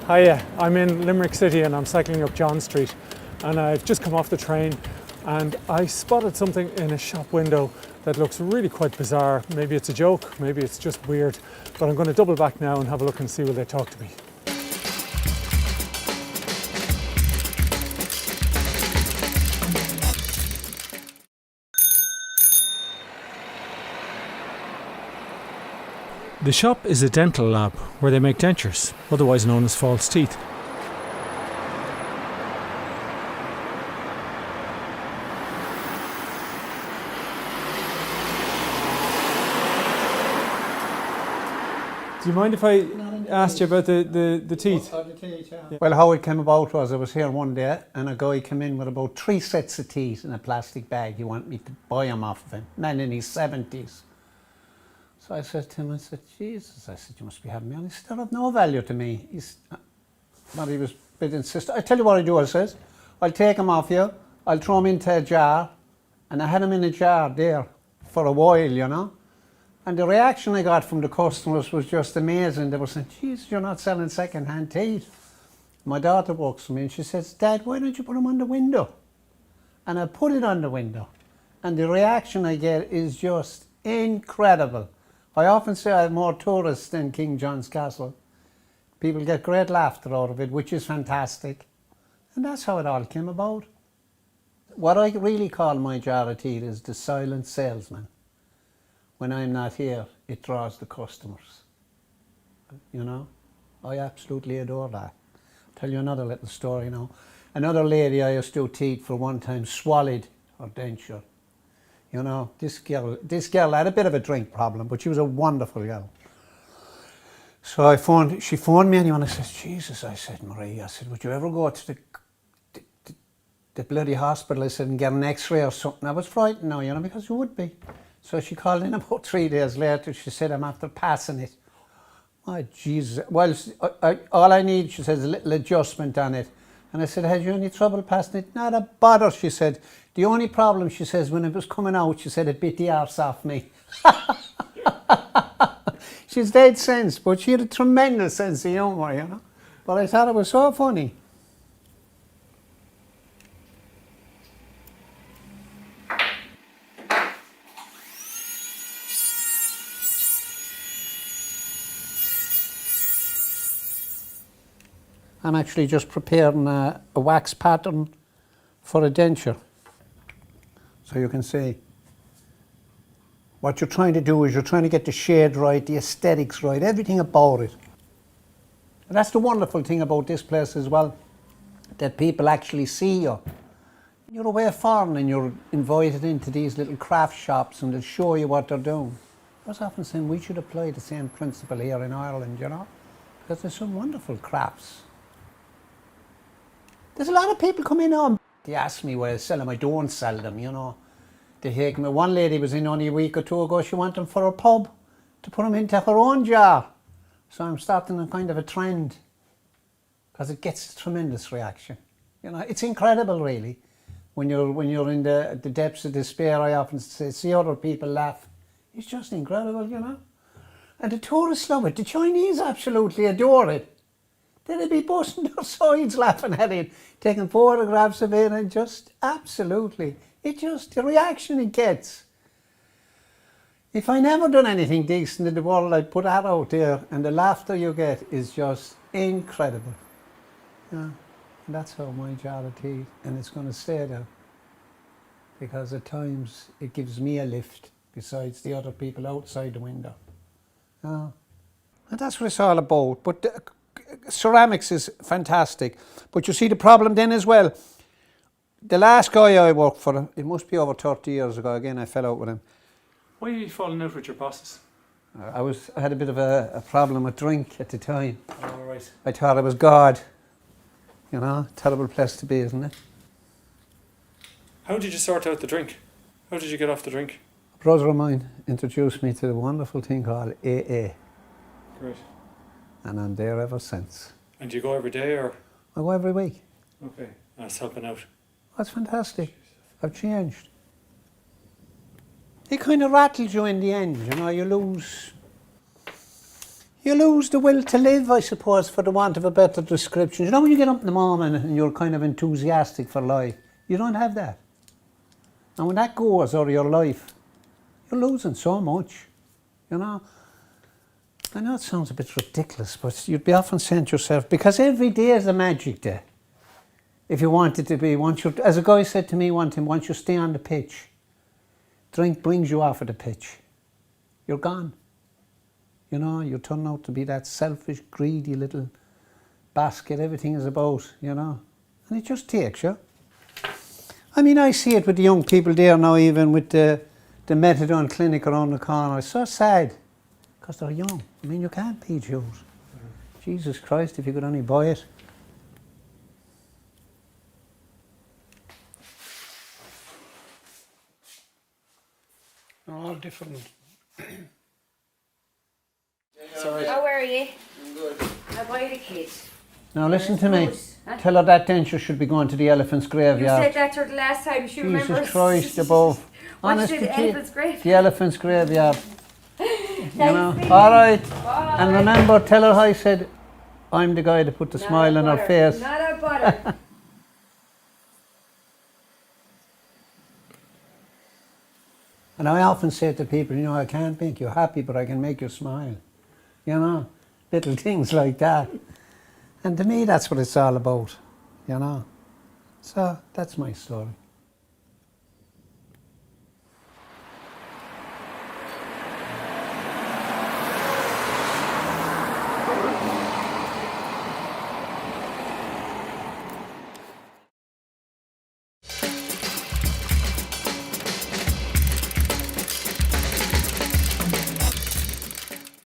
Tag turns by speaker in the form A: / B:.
A: Hiya, I'm in Limerick City and I'm cycling up John Street, and I've just come off the train and I spotted something in a shop window that looks really quite bizarre. Maybe it's a joke, maybe it's just weird, but I'm going to double back now and have a look and see will they talk to me. The shop is a dental lab where they make dentures, otherwise known as false teeth. Do you mind if I asked you about the teeth?
B: Yeah. Well, how it came about was I was here one day and a guy came in with about 3 sets of teeth in a plastic bag. He wanted me to buy them off of him, man in his 70s. So I said to him, I said, Jesus, I said, you must be having me on. He said, they're of no value to me. But he was a bit insistent. I tell you what I do, I says, I'll take them off you, I'll throw them into a jar, and I had them in a jar there for a while, you know. And the reaction I got from the customers was just amazing. They were saying, Jesus, you're not selling second-hand teeth. My daughter walks to me and she says, Dad, why don't you put them on the window? And I put it on the window. And the reaction I get is just incredible. I often say I have more tourists than King John's Castle. People get great laughter out of it, which is fantastic. And that's how it all came about. What I really call my jar of teeth is the silent salesman. When I'm not here, it draws the customers. You know, I absolutely adore that. I'll tell you another little story now. Another lady I used to do teeth for one time swallowed her denture. You know, this girl had a bit of a drink problem, but she was a wonderful girl. So she phoned me and I said, Jesus, I said, Marie, I said, would you ever go to the bloody hospital, I said, and get an x-ray or something? I was frightened now, you know, because you would be. So she called in about 3 days later, she said, I'm after passing it. Oh, Jesus. Well, all I need, she says, a little adjustment on it. And I said, had you any trouble passing it? Not a bother, she said. The only problem, she says, when it was coming out, she said, it bit the arse off me. She's dead sense, but she had a tremendous sense of humour, you know. But I thought it was so funny. I'm actually just preparing a wax pattern for a denture. So you can see what you're trying to do is you're trying to get the shade right, the aesthetics right, everything about it. And that's the wonderful thing about this place as well, that people actually see you. You're away foreign and you're invited into these little craft shops and they'll show you what they're doing. I was often saying we should apply the same principle here in Ireland, you know, because there's some wonderful crafts. There's a lot of people come in on. They ask me why I sell them. I don't sell them, you know. They take me. One lady was in only a week or two ago. She wanted them for her pub to put them into her own jar. So I'm starting a kind of a trend because it gets a tremendous reaction. You know, it's incredible, really. When you're in the depths of despair, I often say, see other people laugh. It's just incredible, you know. And the tourists love it. The Chinese absolutely adore it. They'd be busting their sides laughing at it, taking photographs of it, and just absolutely, the reaction it gets. If I never done anything decent in the world, I'd put that out there, and the laughter you get is just incredible. Yeah, and that's how my jar of tea, and it's going to stay there, because at times it gives me a lift besides the other people outside the window. Yeah. And that's what it's all about. But ceramics is fantastic, but you see the problem then as well. The last guy I worked for, it must be over 30 years ago, again I fell out with him.
A: Why are you falling out with your bosses?
B: I had a bit of a problem with drink at the time.
A: Oh, right.
B: I thought I was God. You know, terrible place to be, isn't it?
A: How did you sort out the drink? How did you get off the drink?
B: A brother of mine introduced me to the wonderful thing called AA.
A: Great.
B: And I'm there ever since.
A: And do you go every day or?
B: I go every week.
A: Okay, that's helping out.
B: That's fantastic. I've changed. It kind of rattles you in the end, you know, you lose You lose the will to live, I suppose, for the want of a better description. You know, when you get up in the morning and you're kind of enthusiastic for life, you don't have that. And when that goes out of your life, you're losing so much, you know. I know it sounds a bit ridiculous, but you'd be often saying to yourself, because every day is a magic day. If you want it to be, as a guy said to me one time, once you stay on the pitch, drink brings you off of the pitch. You're gone. You know, you turn out to be that selfish, greedy little basket everything is about, you know. And it just takes you. I mean, I see it with the young people there now, even with the methadone clinic around the corner. It's so sad, because they're young. I mean, you can't beat yours. Jesus Christ, if you could only buy it. They're all different.
C: Sorry. How are you?
B: I'm good.
C: How are the kids?
B: Now listen to me. Huh? Tell her that denture should be going to the elephant's graveyard.
C: You said that to her the last time. She remembers.
B: Jesus Christ above.
C: Honestly, the elephant's graveyard.
B: The elephant's graveyard.
C: Thanks,
B: you know. All right.
C: Bye.
B: And remember, tell her I said I'm the guy that put the smile on her face.
C: Not a butter.
B: And I often say to people, you know, I can't make you happy, but I can make you smile. You know, little things like that. And to me, that's what it's all about, you know. So that's my story.